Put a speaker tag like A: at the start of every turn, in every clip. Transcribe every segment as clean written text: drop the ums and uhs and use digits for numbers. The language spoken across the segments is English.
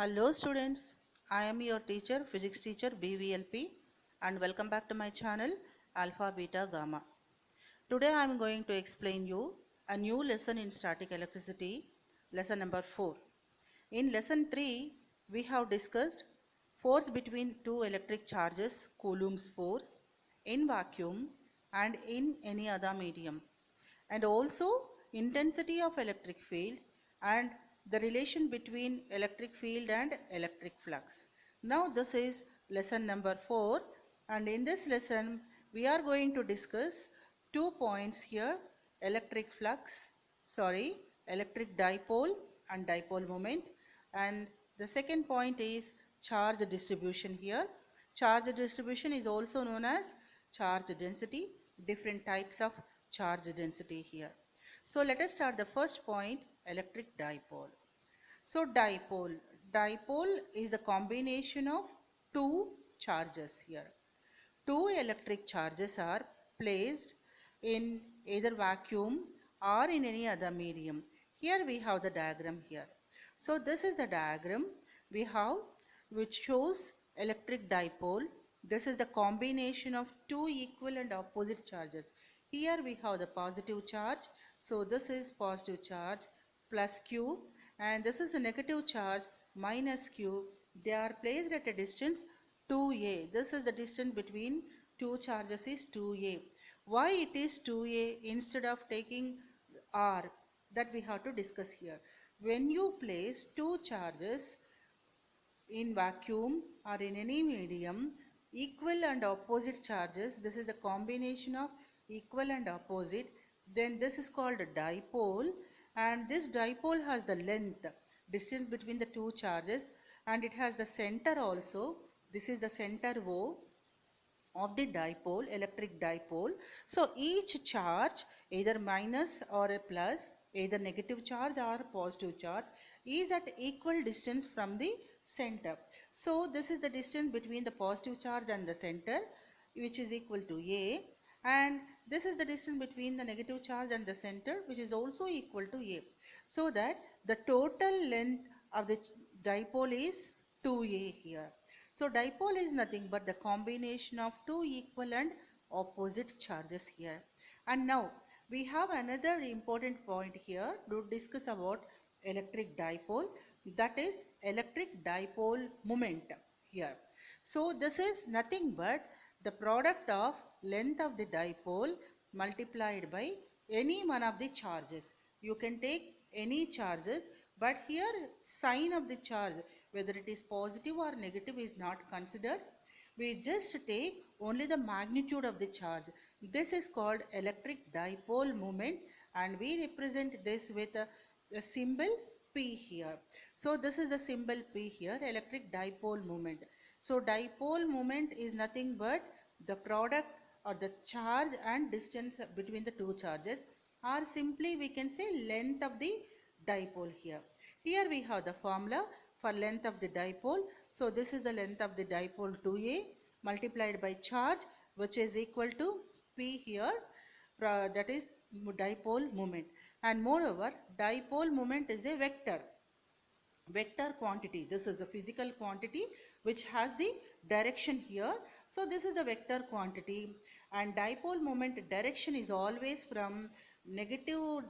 A: Hello students, I am your teacher, physics teacher BVLP, and welcome back to my channel Alpha Beta Gamma. Today I am going to explain you a new lesson in static electricity, lesson number 4. In lesson 3, we have discussed force between two electric charges, Coulomb's force, in vacuum and in any other medium, and also intensity of electric field and the relation between electric field and electric flux. Now this is lesson number 4, and in this lesson we are going to discuss 2 points here: electric dipole and dipole moment, and the second point is charge distribution here. Charge distribution is also known as charge density, different types of charge density here. So let us start the first point, electric dipole. So dipole is a combination of two charges here. Two electric charges are placed in either vacuum or in any other medium. Here we have the diagram here. So this is the diagram we have which shows electric dipole. This is the combination of two equal and opposite charges. Here we have the positive charge. So this is positive charge plus Q, and this is a negative charge minus Q. They are placed at a distance 2a. This is the distance between two charges is 2a. Why it is 2a instead of taking r? That we have to discuss here. When you place two charges in vacuum or in any medium, equal and opposite charges, this is the combination of equal and opposite, then this is called a dipole, and this dipole has the length, distance between the two charges, and it has the center also. This is the center O of the dipole, electric dipole. So each charge, either minus or a plus, either negative charge or positive charge, is at equal distance from the center. So this is the distance between the positive charge and the center, which is equal to a, and this is the distance between the negative charge and the center, which is also equal to a. So that the total length of the dipole is 2a here. So dipole is nothing but the combination of two equal and opposite charges here. And now we have another important point here to discuss about electric dipole, that is electric dipole moment here. So this is nothing but the product of length of the dipole multiplied by any one of the charges. You can take any charges, but here sign of the charge, whether it is positive or negative, is not considered. We just take only the magnitude of the charge. This is called electric dipole moment, and we represent this with a symbol P here. So this is the symbol P here, electric dipole moment. So dipole moment is nothing but the product or the charge and distance between the two charges, or simply we can say length of the dipole here. Here we have the formula for length of the dipole. So this is the length of the dipole 2a multiplied by charge, which is equal to P here, that is dipole moment. And moreover, dipole moment is a vector quantity. This is a physical quantity which has the direction here. So this is the vector quantity, and dipole moment direction is always from negative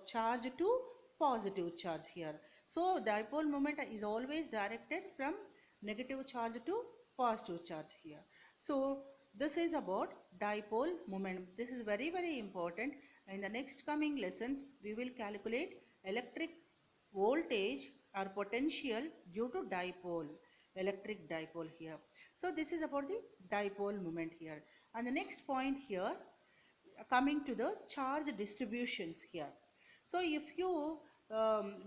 A: charge to positive charge here. So dipole moment is always directed from negative charge to positive charge here. So this is about dipole moment. This is very important. In the next coming lessons we will calculate electric voltage or potential due to dipole, electric dipole here. So this is about the dipole moment here. And the next point here, coming to the charge distributions here. So if you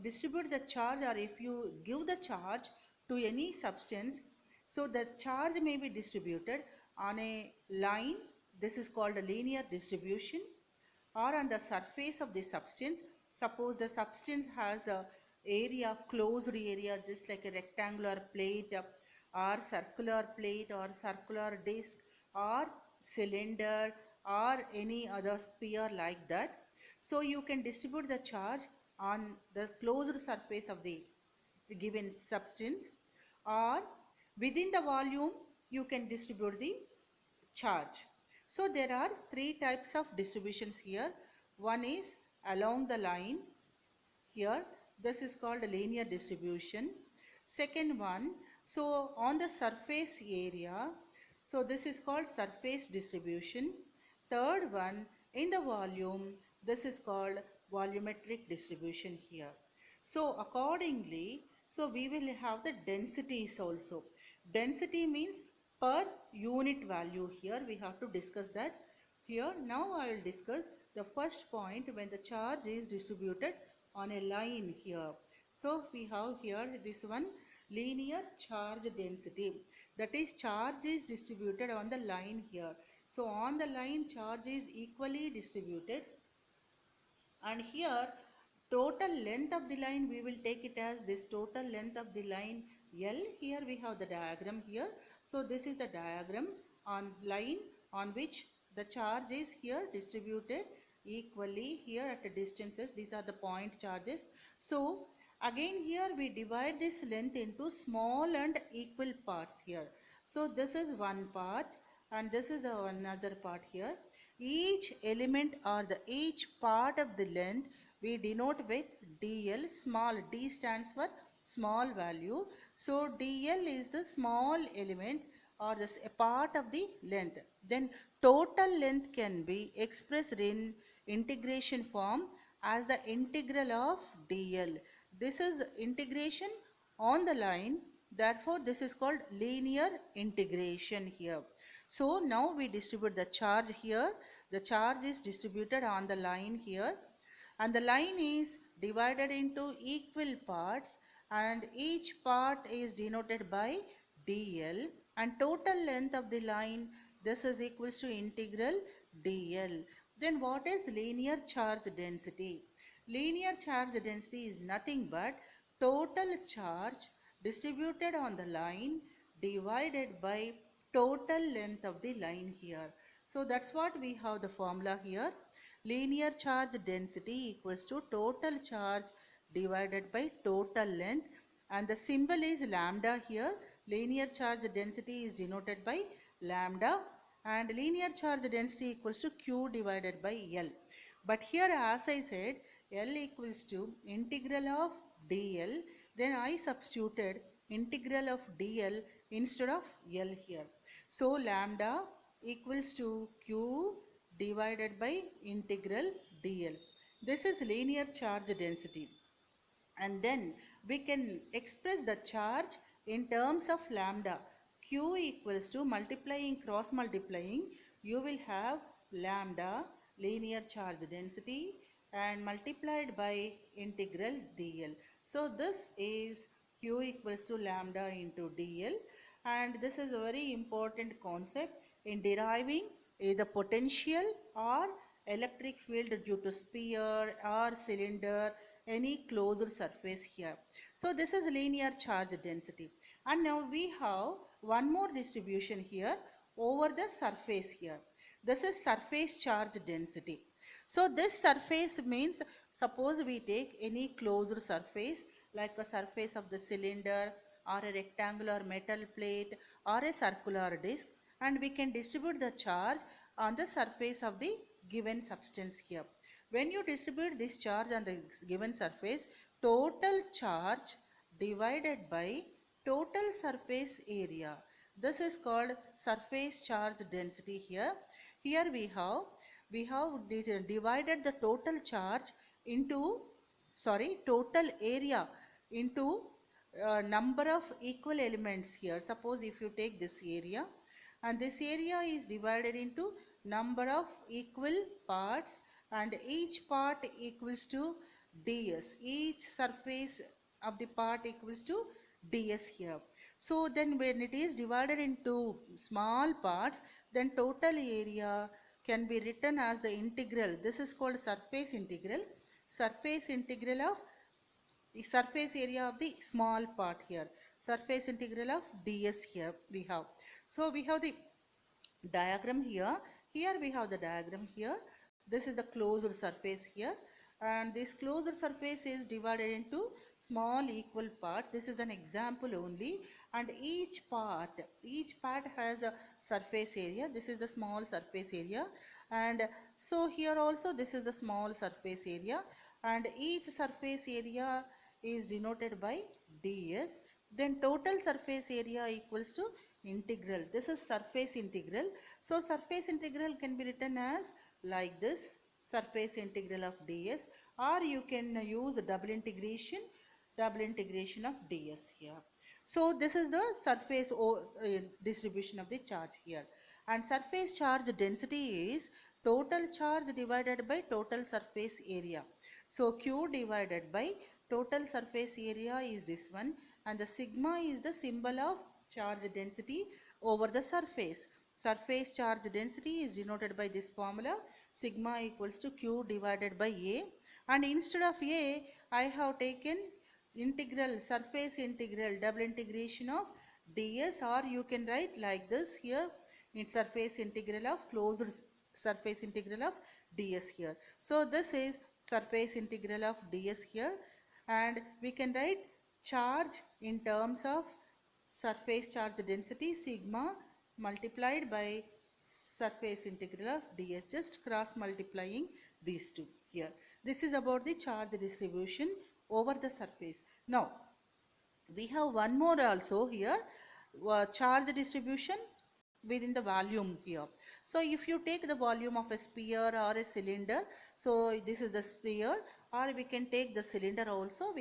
A: distribute the charge, or if you give the charge to any substance, so the charge may be distributed on a line. This is called a linear distribution, or on the surface of the substance. Suppose the substance has a area, closed area, just like a rectangular plate or circular plate or circular disc or cylinder or any other sphere like that. So you can distribute the charge on the closed surface of the given substance, or within the volume you can distribute the charge. So there are three types of distributions here. One is along the line here, this is called a linear distribution. Second one, so on the surface area, so this is called surface distribution. Third one, in the volume, this is called volumetric distribution here. So accordingly, so we will have the densities also. Density means per unit value. Here we have to discuss that. Here now I will discuss the first point when the charge is distributed on a line here. So we have here this one, linear charge density, that is charge is distributed on the line here. So on the line charge is equally distributed, and here total length of the line we will take it as this total length of the line L. Here we have the diagram here. So this is the diagram on line on which the charge is here distributed equally here at distances. These are the point charges. So again here we divide this length into small and equal parts here. So this is one part and this is the another part here. Each element or each part of the length we denote with dl. Small d stands for small value. So dl is the small element or a part of the length. Then total length can be expressed in integration form as the integral of dl. This is integration on the line. Therefore, this is called linear integration here. So now we distribute the charge here. The charge is distributed on the line here, and the line is divided into equal parts, and each part is denoted by dl, and total length of the line, this is equals to integral dl. Then what is linear charge density? Linear charge density is nothing but total charge distributed on the line divided by total length of the line here. So that's what we have the formula here. Linear charge density equals to total charge divided by total length, and the symbol is lambda here. Linear charge density is denoted by lambda, and linear charge density equals to Q divided by L. But here as I said, L equals to integral of dl, then I substituted integral of dl instead of L here. So lambda equals to Q divided by integral dl. This is linear charge density. And then we can express the charge in terms of lambda. Q equals to cross multiplying, you will have lambda linear charge density and multiplied by integral dl. So this is Q equals to lambda into dl, and this is a very important concept in deriving either potential or electric field due to sphere or cylinder, any closed surface here. So this is linear charge density. And now we have one more distribution here over the surface here. This is surface charge density. So this surface means, suppose we take any closed surface like a surface of the cylinder or a rectangular metal plate or a circular disc, and we can distribute the charge on the surface of the given substance here. When you distribute this charge on the given surface, total charge divided by total surface area, this is called surface charge density here. Here we have divided the total charge into, total area into number of equal elements here. Suppose if you take this area, and this area is divided into number of equal parts, and each part equals to ds. Each surface of the part equals to ds here. So then when it is divided into small parts, then total area can be written as the integral. This is called surface integral. Surface integral of the surface area of the small part here. Surface integral of ds here we have. So we have the diagram here. Here we have the diagram here. This is the closed surface here, and this closed surface is divided into small equal parts. This is an example only, and each part has a surface area. This is the small surface area, and so here also this is the small surface area, and each surface area is denoted by ds. Then total surface area equals to integral. This is surface integral. So surface integral can be written as like this, surface integral of ds, or you can use double integration of ds here. So this is the surface distribution of the charge here, and surface charge density is total charge divided by total surface area. So q divided by total surface area is this one, and the sigma is the symbol of charge density over the surface. Surface charge density is denoted by this formula, sigma equals to q divided by a, and instead of a I have taken integral, surface integral, double integration of ds, or you can write like this here, in surface integral of closed surface integral of ds here. So this is surface integral of ds here, and we can write charge in terms of surface charge density sigma multiplied by surface integral of ds, just cross multiplying these two here. This is about the charge distribution over the surface. Now we have one more also here, charge distribution within the volume here. So if you take the volume of a sphere or a cylinder, so this is the sphere, or we can take the cylinder also,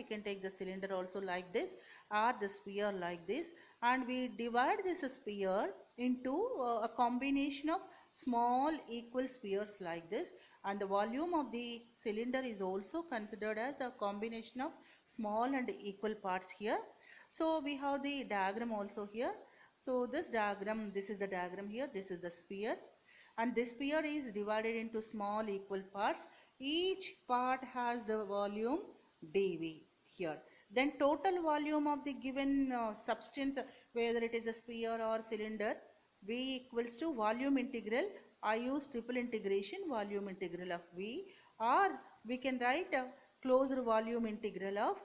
A: like this, or the sphere like this, and we divide this sphere into a combination of small equal spheres like this, and the volume of the cylinder is also considered as a combination of small and equal parts here. So we have the diagram also here. So this diagram, this is the diagram here, this is the sphere, and this sphere is divided into small equal parts. Each part has the volume dV here. Then total volume of the given substance, whether it is a sphere or cylinder, V equals to volume integral. I use triple integration, volume integral of V, or we can write a closed volume integral of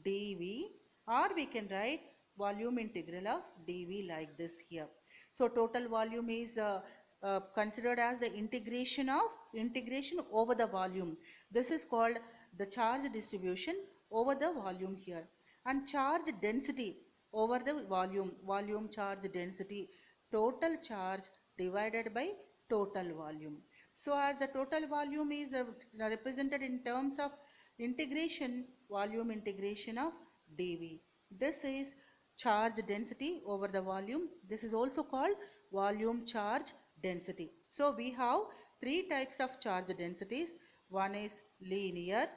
A: dV, or we can write volume integral of dV like this here. So total volume is considered as the integration over the volume. This is called the charge distribution over the volume here. And charge density over the volume charge density, total charge divided by total volume. So as the total volume is represented in terms of integration, volume integration of dV. This is charge density over the volume. This is also called volume charge density. So we have three types of charge densities. One is linear,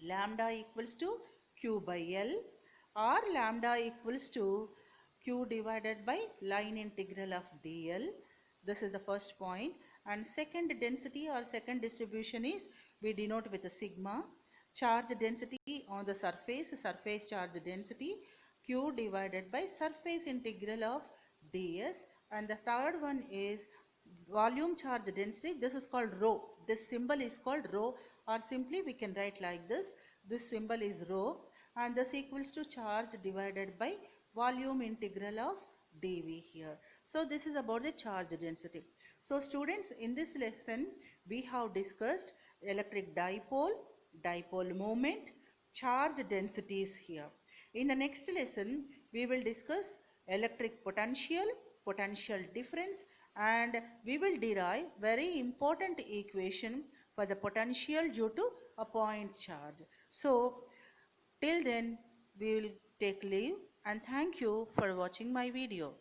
A: lambda equals to q by L, or lambda equals to q divided by line integral of dl. This is the first point. And second density or second distribution is we denote with a sigma. Charge density on the surface charge density, q divided by surface integral of ds. And the third one is volume charge density. This is called rho. This symbol is called rho, or simply we can write like this. This symbol is rho, and this equals to charge divided by volume integral of dV here. So this is about the charge density. So students, in this lesson we have discussed electric dipole, dipole moment, charge densities here. In the next lesson we will discuss electric potential, potential difference, and we will derive very important equation for the potential due to a point charge. So till then we will take leave, and thank you for watching my video.